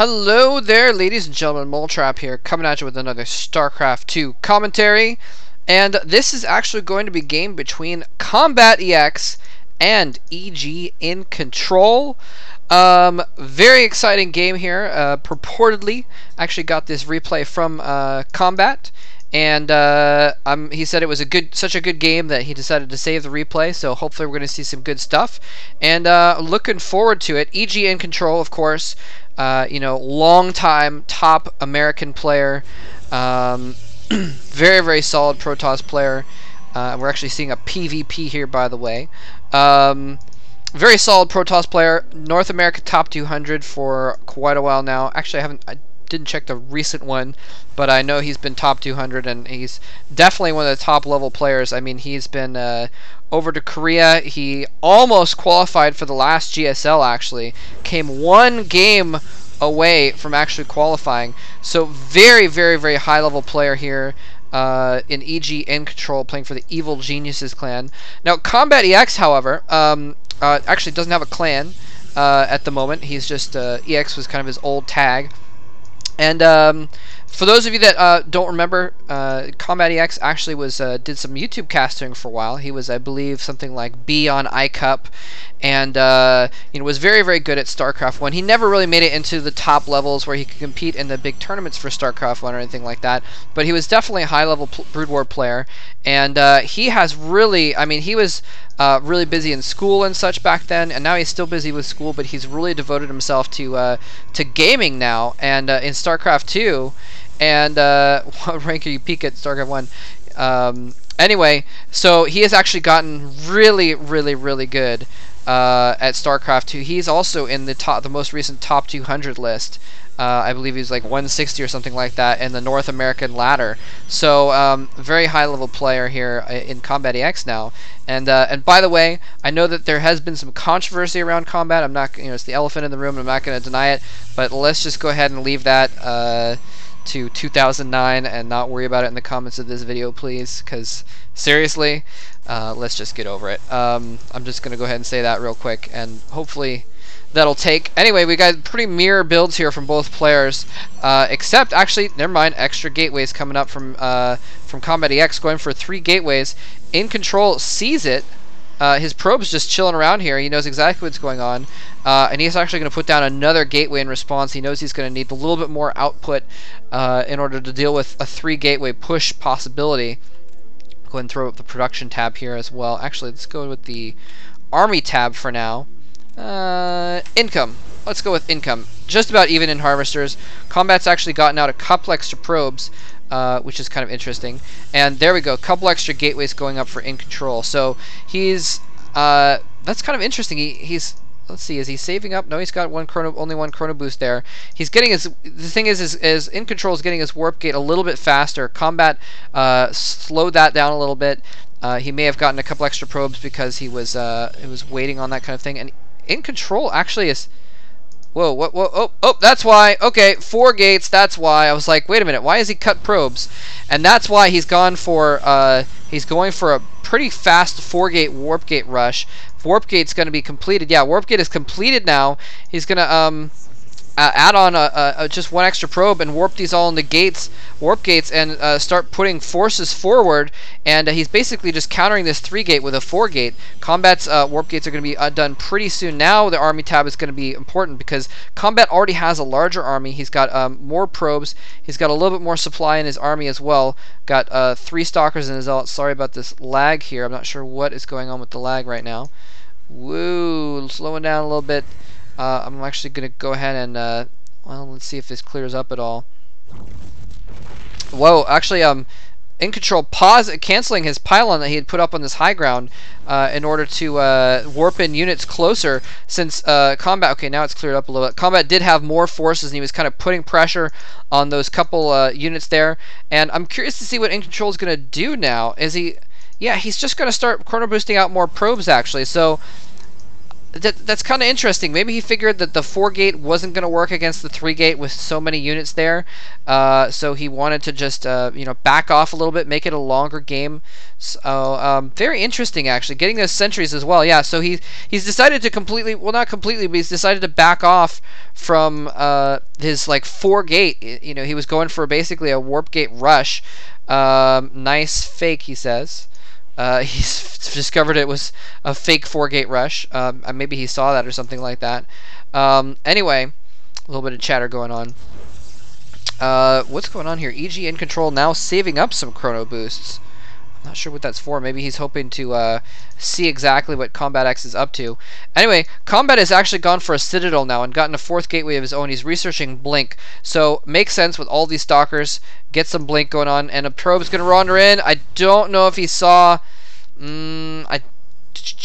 Hello there, ladies and gentlemen. Moletrap here, coming at you with another StarCraft 2 commentary. And this is actually going to be a game between CombatEX and iNcontroL. Very exciting game here. Purportedly, actually got this replay from Combat. And he said it was such a good game that he decided to save the replay. So hopefully we're going to see some good stuff. And looking forward to it. iNcontroL, of course. Long-time top American player, very, very solid Protoss player. We're actually seeing a PvP here, by the way. Very solid Protoss player, North America top 200 for quite a while now. Actually, I didn't check the recent one, but I know he's been top 200, and he's definitely one of the top level players. I mean, he's been over to Korea. He almost qualified for the last GSL, actually. Came one game away from actually qualifying. So very, very, very high level player here in iNcontroL, playing for the Evil Geniuses clan. Now, CombatEX, however, actually doesn't have a clan at the moment. He's just, EX was kind of his old tag. And for those of you that don't remember, CombatEX actually did some YouTube casting for a while. He was, I believe, something like B on iCup, and was very, very good at StarCraft 1. He never really made it into the top levels where he could compete in the big tournaments for StarCraft 1 or anything like that. But he was definitely a high-level Brood War player, and he has really, I mean, he was really busy in school and such back then, and now he's still busy with school, but he's really devoted himself to gaming now, and in StarCraft 2, and what rank are you peak at StarCraft 1? Anyway, so he has actually gotten really, really, really good at StarCraft 2. He's also in the most recent top 200 list. I believe he's like 160 or something like that in the North American ladder. So very high level player here in CombatEX now. And by the way, I know that there has been some controversy around Combat. I'm not, it's the elephant in the room. I'm not going to deny it. But let's just go ahead and leave that to 2009 and not worry about it in the comments of this video, please. Because seriously, let's just get over it. I'm just going to go ahead and say that real quick, and hopefully that'll take. Anyway, we got pretty mirror builds here from both players, except actually, never mind, extra gateways coming up from CombatEX, going for 3 gateways. iNcontroL sees it. His probe's just chilling around here. He knows exactly what's going on, and he's actually going to put down another gateway in response. He knows he's going to need a little bit more output in order to deal with a 3 gateway push possibility. Go ahead and throw up the production tab here as well. Actually, let's go with the army tab for now. Income. Let's go with income. Just about even in harvesters. Combat's actually gotten out a couple extra probes, which is kind of interesting. And there we go. A couple extra gateways going up for iNcontroL. So he's that's kind of interesting. He's let's see, is he saving up? No, he's got only one chrono boost there. He's getting his. The thing is iNcontroL is getting his warp gate a little bit faster. Combat slowed that down a little bit. He may have gotten a couple extra probes because he was waiting on that kind of thing. And iNcontroL actually is. Whoa, what, oh, that's why. Okay, 4 gates, that's why. I was like, wait a minute, why has he cut probes? And that's why he's going for a pretty fast 4-gate warp gate rush. Warp gate's going to be completed. Yeah, warp gate is completed now. He's going to add on just 1 extra probe and warp these all into warp gates, and start putting forces forward. And he's basically just countering this 3-gate with a 4-gate. Combat's warp gates are going to be done pretty soon. Now the army tab is going to be important because Combat already has a larger army. He's got more probes. He's got a little bit more supply in his army as well. Got 3 stalkers and a zealot. Sorry about this lag here. I'm not sure what is going on with the lag right now. Woo, slowing down a little bit. I'm actually going to go ahead and, well, let's see if this clears up at all. Whoa, actually, iNcontroL canceling his pylon that he had put up on this high ground in order to warp in units closer, since Combat, okay, now it's cleared up a little bit. Combat did have more forces, and he was kind of putting pressure on those couple units there, and I'm curious to see what iNcontroL is going to do now. Yeah, he's just going to start chrono boosting out more probes, actually, so that's kind of interesting. Maybe he figured that the 4-gate wasn't going to work against the 3-gate with so many units there, so he wanted to just you know, back off a little bit, make it a longer game. So very interesting, actually, getting those sentries as well. Yeah, so he's decided to completely, well, not completely, but he's decided to back off from his like 4-gate. You know, he was going for basically a warp gate rush. Nice fake, he says. He's discovered it was a fake 4-gate rush. Maybe he saw that or something like that. Anyway, a little bit of chatter going on. What's going on here? EG iNcontroL now saving up some chrono boosts. I'm not sure what that's for. Maybe he's hoping to see exactly what CombatEX is up to. Anyway, Combat has actually gone for a Citadel now and gotten a 4th gateway of his own. He's researching Blink. So, makes sense with all these Stalkers. Get some Blink going on. And a probe's going to wander in. I don't know if he saw... I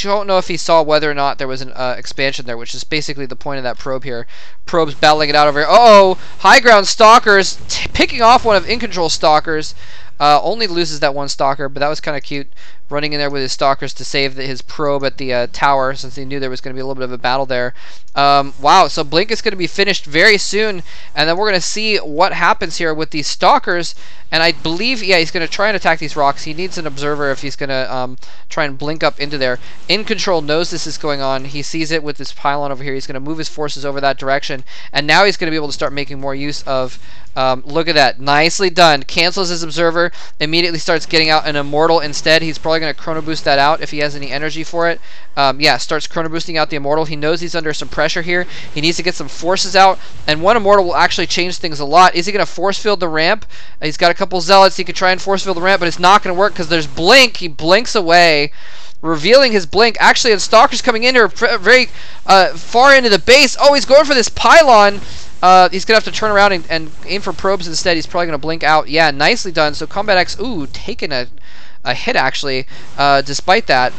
don't know if he saw whether or not there was an expansion there, which is basically the point of that probe here. Probe's battling it out over here. Uh-oh! High ground Stalkers picking off one of iNcontroL's Stalkers. Only loses that one Stalker, but that was kind of cute. Running in there with his Stalkers to save his probe at the tower, since he knew there was going to be a little bit of a battle there. Wow, so Blink is going to be finished very soon, and then we're going to see what happens here with these Stalkers. And I believe, yeah, he's going to try and attack these rocks. He needs an observer if he's going to try and blink up into there. iNcontroL knows this is going on. He sees it with this pylon over here. He's going to move his forces over that direction, and now he's going to be able to start making more use of... look at that. Nicely done. Cancels his observer. Immediately starts getting out an Immortal instead. He's probably going to chrono boost that out if he has any energy for it. Yeah, starts chrono boosting out the Immortal. He knows he's under some pressure here. He needs to get some forces out, and one Immortal will actually change things a lot. Is he going to force field the ramp? He's got a couple Zealots. He could try and force field the ramp, but it's not going to work because there's Blink. He blinks away, revealing his Blink. Actually, and Stalker's coming in here very far into the base. Oh, he's going for this pylon. He's going to have to turn around and aim for probes instead. He's probably going to blink out. Yeah, nicely done. So CombatEX, ooh, taking a hit, actually, despite that.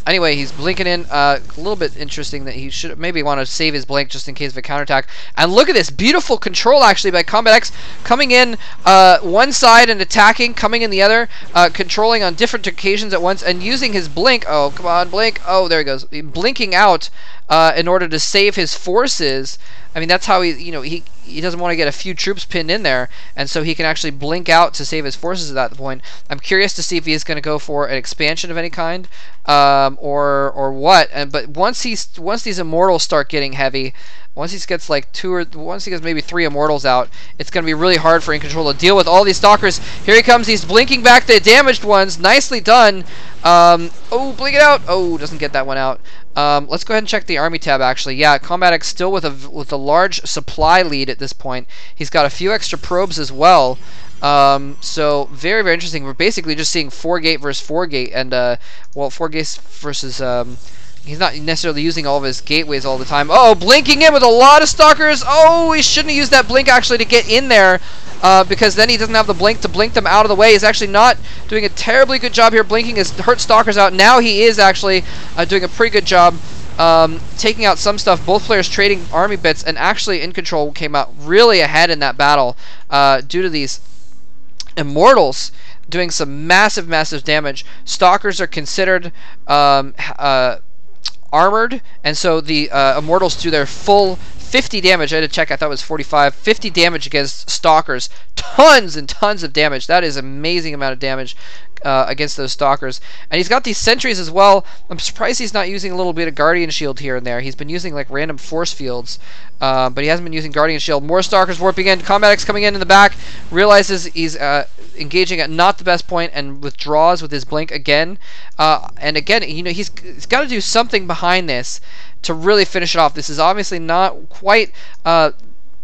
Anyway, he's blinking in. A little bit interesting that he should maybe want to save his blink just in case of a counterattack. And look at this beautiful control, actually, by CombatEX, coming in one side and attacking, coming in the other, controlling on different occasions at once, and using his blink. Oh, come on, blink. Oh, there he goes. Blinking out in order to save his forces. I mean, that's how he doesn't want to get a few troops pinned in there, and so he can actually blink out to save his forces at that point. I'm curious to see if he is going to go for an expansion of any kind, or what. But once these Immortals start getting heavy, once he gets like once he gets maybe 3 Immortals out, it's going to be really hard for iNcontroL to deal with all these Stalkers. Here he comes. He's blinking back the damaged ones. Nicely done. Oh, blink it out. Oh, doesn't get that one out. Let's go ahead and check the army tab, actually. Yeah, CombatEX still with a large supply lead at this point. He's got a few extra probes as well. So very, very interesting. We're basically just seeing 4-gate versus 4-gate, and well, 4 gates versus he's not necessarily using all of his gateways all the time. Oh, blinking in with a lot of Stalkers. Oh, he shouldn't have used that blink actually to get in there. Because then he doesn't have the blink to blink them out of the way. He's actually not doing a terribly good job here. Blinking has hurt Stalkers out. Now he is actually doing a pretty good job taking out some stuff. Both players trading army bits, and actually iNcontroL came out really ahead in that battle due to these Immortals doing some massive, massive damage. Stalkers are considered armored, and so the Immortals do their full 50 damage. I had to check. I thought it was 45. 50 damage against Stalkers. Tons and tons of damage. That is an amazing amount of damage against those Stalkers. And he's got these sentries as well. I'm surprised he's not using a little bit of Guardian Shield here and there. He's been using like random force fields, but he hasn't been using Guardian Shield. More Stalkers warping in. CombatEX coming in the back. Realizes he's engaging at not the best point and withdraws with his blink again. And again, you know, he's got to do something behind this to really finish it off. This is obviously not quite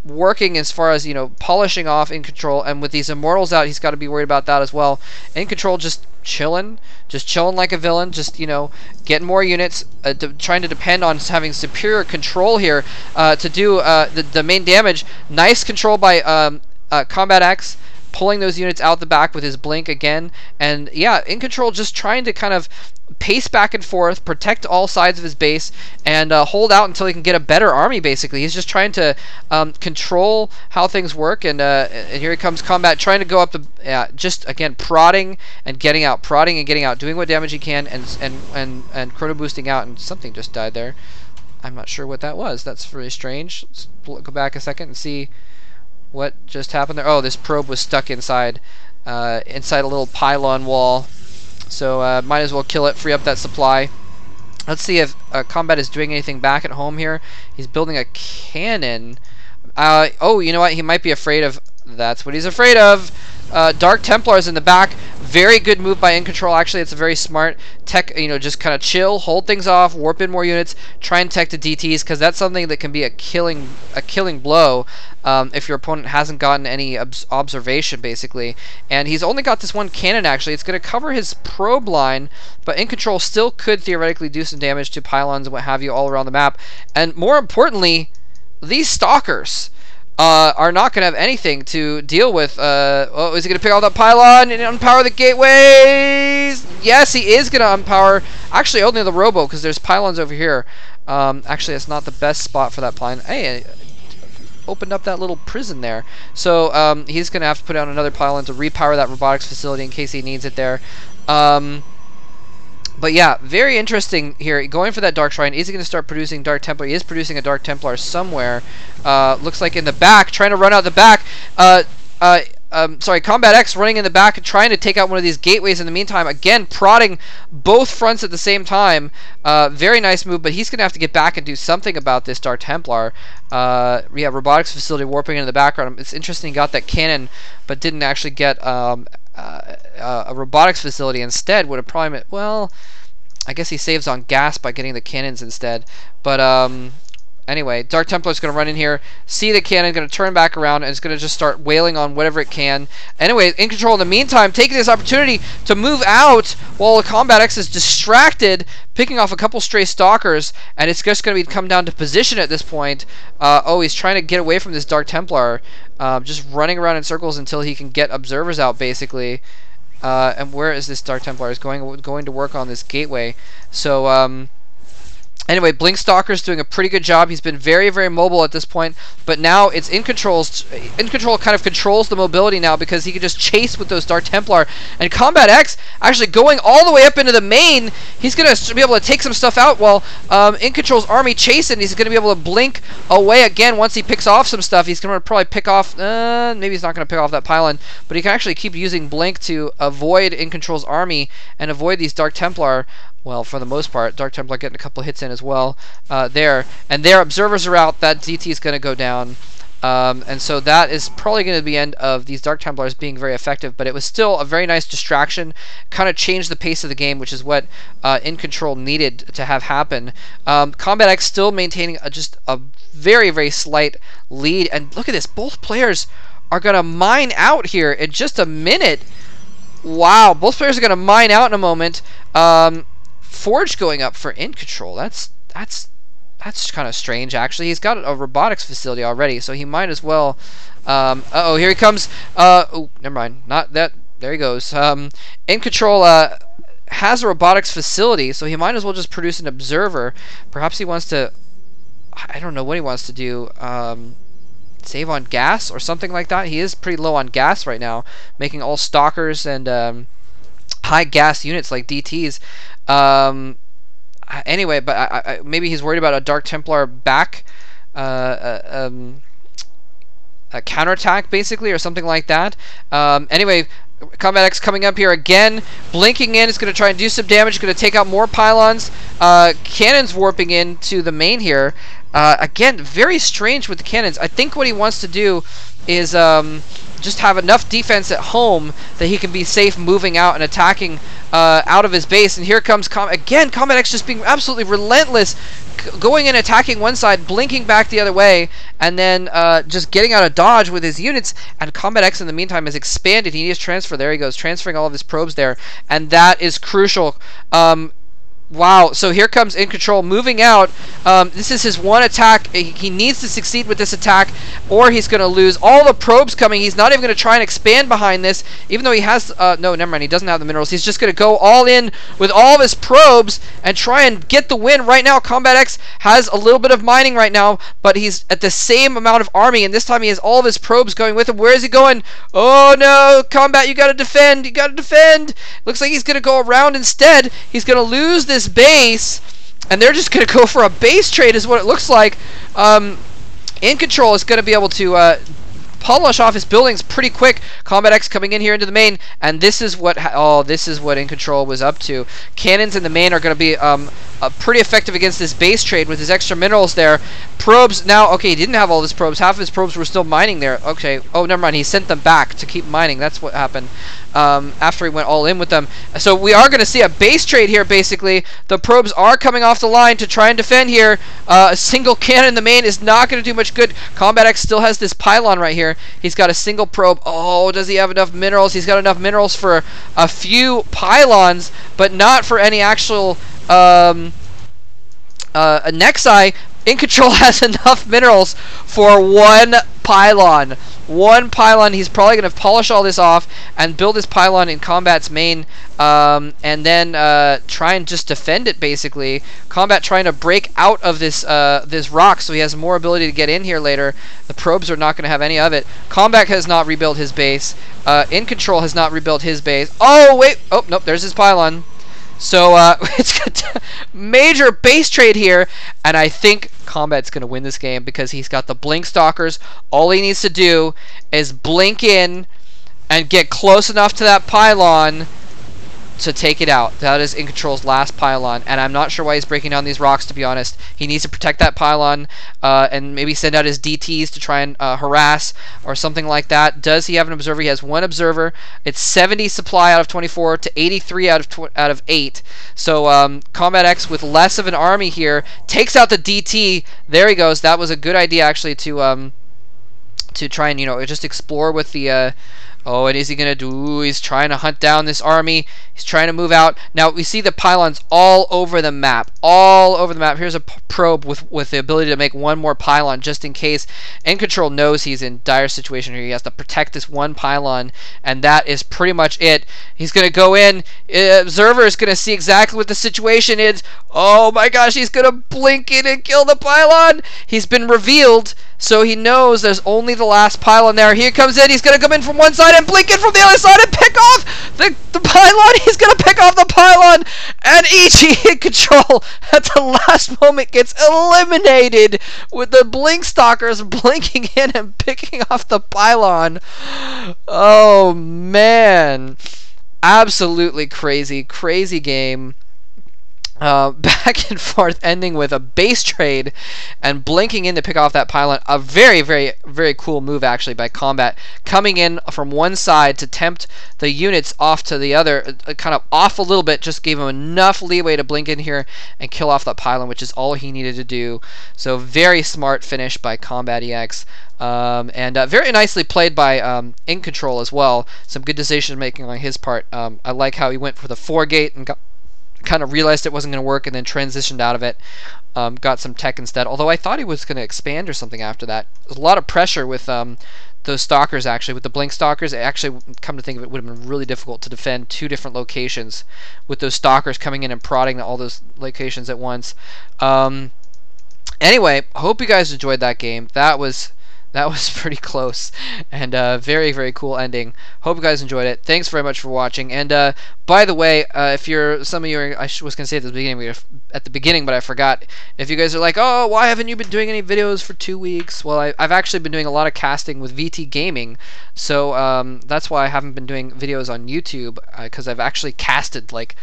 working as far as, you know, polishing off iNcontroL, and with these Immortals out, he's got to be worried about that as well. iNcontroL just chilling like a villain, just, you know, getting more units, trying to depend on having superior control here to do the main damage. Nice control by CombatEX. pulling those units out the back with his blink again. And yeah, iNcontroL just trying to kind of pace back and forth, protect all sides of his base, and hold out until he can get a better army, basically. He's just trying to control how things work, and here he comes Combat, trying to go up the, just, again, prodding and getting out, doing what damage he can, and chrono boosting out, and something just died there. I'm not sure what that was. That's really strange. Let's go back a second and see what just happened there. Oh, this probe was stuck inside a little pylon wall. So might as well kill it, free up that supply. Let's see if Combat is doing anything back at home here. He's building a cannon. Oh, you know what? He might be afraid of... That's what he's afraid of. Dark Templars in the back. Very good move by iNcontroL. Actually, it's a very smart tech. You know, just kind of chill, hold things off, warp in more units, try and tech to DTs, because that's something that can be a killing blow if your opponent hasn't gotten any observation, basically. And he's only got this one cannon. Actually, it's going to cover his probe line, but iNcontroL still could theoretically do some damage to pylons and what have you all around the map. And more importantly, these stalkers are not going to have anything to deal with. Oh, is he going to pick out that pylon and unpower the gateways? Yes, he is going to unpower. Actually, only the robo, because there's pylons over here. Actually, it's not the best spot for that pylon. Hey, opened up that little prison there. So he's going to have to put out another pylon to repower that robotics facility in case he needs it there. But yeah, very interesting here. Going for that Dark Shrine. Is he going to start producing Dark Templar? He is producing a Dark Templar somewhere. Looks like in the back, trying to run out the back. Sorry, CombatEX running in the back and trying to take out one of these gateways in the meantime. Again, prodding both fronts at the same time. Very nice move, but he's going to have to get back and do something about this Dark Templar. Yeah, robotics facility warping in the background. It's interesting he got that cannon, but didn't actually get a robotics facility instead. Would have probably, well, I guess he saves on gas by getting the cannons instead. But anyway, Dark Templar's going to run in here, see the cannon, going to turn back around, and it's going to just start wailing on whatever it can. Anyway, iNcontroL in the meantime, taking this opportunity to move out while the CombatEX is distracted, picking off a couple stray stalkers, and it's just going to come down to position at this point. Oh, he's trying to get away from this Dark Templar, just running around in circles until he can get observers out, basically. And where is this Dark Templar? Is going to work on this gateway. So, anyway, Blink Stalker's doing a pretty good job. He's been very, very mobile at this point, but now it's iNcontroL kind of controls the mobility now because he can just chase with those Dark Templar. And CombatEX actually going all the way up into the main. He's going to be able to take some stuff out while iNcontrol's army chasing. He's going to be able to blink away again once he picks off some stuff. He's going to probably pick off, maybe he's not going to pick off that pylon, but he can actually keep using Blink to avoid iNcontrol's army and avoid these Dark Templar. Well, for the most part, Dark Templar getting a couple hits in as well there. And their observers are out. That DT is going to go down. And so that is probably going to be the end of these Dark Templars being very effective. But it was still a very nice distraction. Kind of changed the pace of the game, which is what iNcontroL needed to have happen. CombatEX still maintaining just a very, very slight lead. And look at this. Both players are going to mine out here in just a minute. Wow. Both players are going to mine out in a moment. Forge going up for iNcontroL. That's kind of strange, actually. He's got a robotics facility already, so he might as well. Uh-oh, here he comes. Oh, never mind. Not that. There he goes. iNcontroL has a robotics facility, so he might as well just produce an observer. Perhaps he wants to. I don't know what he wants to do. Save on gas or something like that. He is pretty low on gas right now, making all stalkers and high gas units like DTs. Anyway, but maybe he's worried about a Dark Templar back, a counterattack basically, or something like that. Anyway, CombatEX coming up here again, blinking in. It's going to try and do some damage. Going to take out more pylons. Cannons warping into the main here. Again, very strange with the cannons. I think what he wants to do is just have enough defense at home that he can be safe moving out and attacking out of his base. And here comes CombatEX just being absolutely relentless, going and attacking one side, blinking back the other way, and then just getting out of dodge with his units. And CombatEX in the meantime has expanded. He needs transfer. There he goes, transferring all of his probes there, and that is crucial. Wow, so here comes iNcontroL moving out. This is his one attack. He needs to succeed with this attack, or he's going to lose. All the probes coming. He's not even going to try and expand behind this, even though he has... no, never mind. He doesn't have the minerals. He's just going to go all in with all of his probes and try and get the win. Right now, CombatEX has a little bit of mining right now, but he's at the same amount of army, and this time he has all of his probes going with him. Where is he going? Oh, no. Combat, you got to defend. You got to defend. Looks like he's going to go around instead. He's going to lose this base, and they're just going to go for a base trade is what it looks like. iNcontroL is going to be able to polish off his buildings pretty quick. CombatEX coming in here into the main, and this is what this is what iNcontroL was up to. Cannons in the main are going to be pretty effective against this base trade with his extra minerals there. Probes now, okay, he didn't have all his probes. Half of his probes were still mining there. Okay, oh, never mind. He sent them back to keep mining. That's what happened after he went all in with them. So we are going to see a base trade here, basically. The probes are coming off the line to try and defend here. A single cannon in the main is not going to do much good. CombatEX still has this pylon right here. He's got a single probe. Oh, does he have enough minerals? He's got enough minerals for a few pylons, but not for any actual Nexi. iNcontroL has enough minerals for one pylon. One pylon. He's probably going to polish all this off and build his pylon in Combat's main, and then try and just defend it, basically. Combat trying to break out of this this rock so he has more ability to get in here later. The probes are not going to have any of it. Combat has not rebuilt his base. iNcontroL has not rebuilt his base. Oh, wait. Oh, nope. There's his pylon. So it's got major base trade here, and I think Combat's going to win this game because he's got the blink stalkers. All he needs to do is blink in and get close enough to that pylon to take it out. That is iNcontrol's last pylon, and I'm not sure why he's breaking down these rocks, to be honest. He needs to protect that pylon and maybe send out his DTs to try and harass or something like that. Does he have an observer? He has one observer. It's 70 supply out of 24 to 83 out of 8. So CombatEX with less of an army here takes out the DT. There he goes. That was a good idea, actually, to try and, you know, just explore with the oh, and is he going to do? He's trying to hunt down this army. He's trying to move out. Now, we see the pylons all over the map. All over the map. Here's a probe with the ability to make one more pylon just in case. iNcontroL knows he's in dire situation here. He has to protect this one pylon, and that is pretty much it. He's going to go in. Observer is going to see exactly what the situation is. Oh, my gosh. He's going to blink in and kill the pylon. He's been revealed, so he knows there's only the last pylon there. Here he comes in. He's going to come in from one side and blink in from the other side and pick off the pylon. He's going to pick off the pylon, and iNcontroL at the last moment gets eliminated with the blink stalkers blinking in and picking off the pylon. Oh, man. Absolutely crazy, crazy game. Back and forth, ending with a base trade and blinking in to pick off that pylon. A very, very, very cool move, actually, by Combat. Coming in from one side to tempt the units off to the other, kind of off a little bit, just gave him enough leeway to blink in here and kill off that pylon, which is all he needed to do. So very smart finish by CombatEX. And very nicely played by iNcontroL as well. Some good decision making on his part. I like how he went for the 4-gate and kind of realized it wasn't going to work and then transitioned out of it. Got some tech instead, although I thought he was going to expand or something after that. There's a lot of pressure with those stalkers, actually. With the blink stalkers, it actually, come to think of it, would have been really difficult to defend 2 different locations with those stalkers coming in and prodding all those locations at once. Anyway, hope you guys enjoyed that game. That was pretty close, and very, very cool ending. Hope you guys enjoyed it. Thanks very much for watching. And by the way, if you're some of you, I was gonna say at the beginning, but I forgot. If you guys are like, oh, why haven't you been doing any videos for 2 weeks? Well, I've actually been doing a lot of casting with VT Gaming, so that's why I haven't been doing videos on YouTube, because I've actually casted like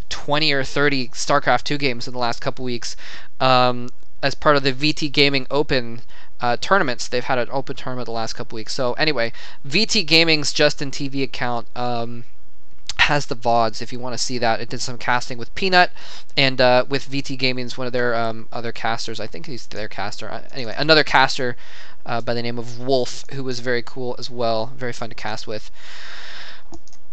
20 or 30 StarCraft 2 games in the last couple weeks as part of the VT Gaming Open tournaments. They've had an open tournament the last couple weeks. So anyway, VT Gaming's Justin TV account has the VODs if you want to see that. It did some casting with Peanut and with VT Gaming's one of their other casters. I think he's their caster. Anyway, another caster by the name of Wolf, who was very cool as well. Very fun to cast with.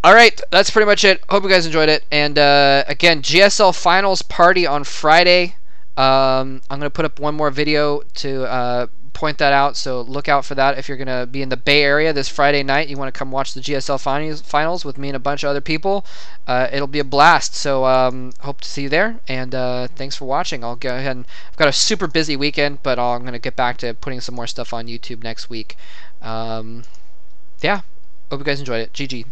All right, that's pretty much it. Hope you guys enjoyed it. And again, GSL Finals Party on Friday. I'm going to put up one more video to point that out, so look out for that if you're going to be in the Bay Area this Friday night. You want to come watch the GSL Finals with me and a bunch of other people. It'll be a blast, so hope to see you there. And thanks for watching. I'll go ahead and I've got a super busy weekend, but I'm going to get back to putting some more stuff on YouTube next week. Yeah, hope you guys enjoyed it. GG.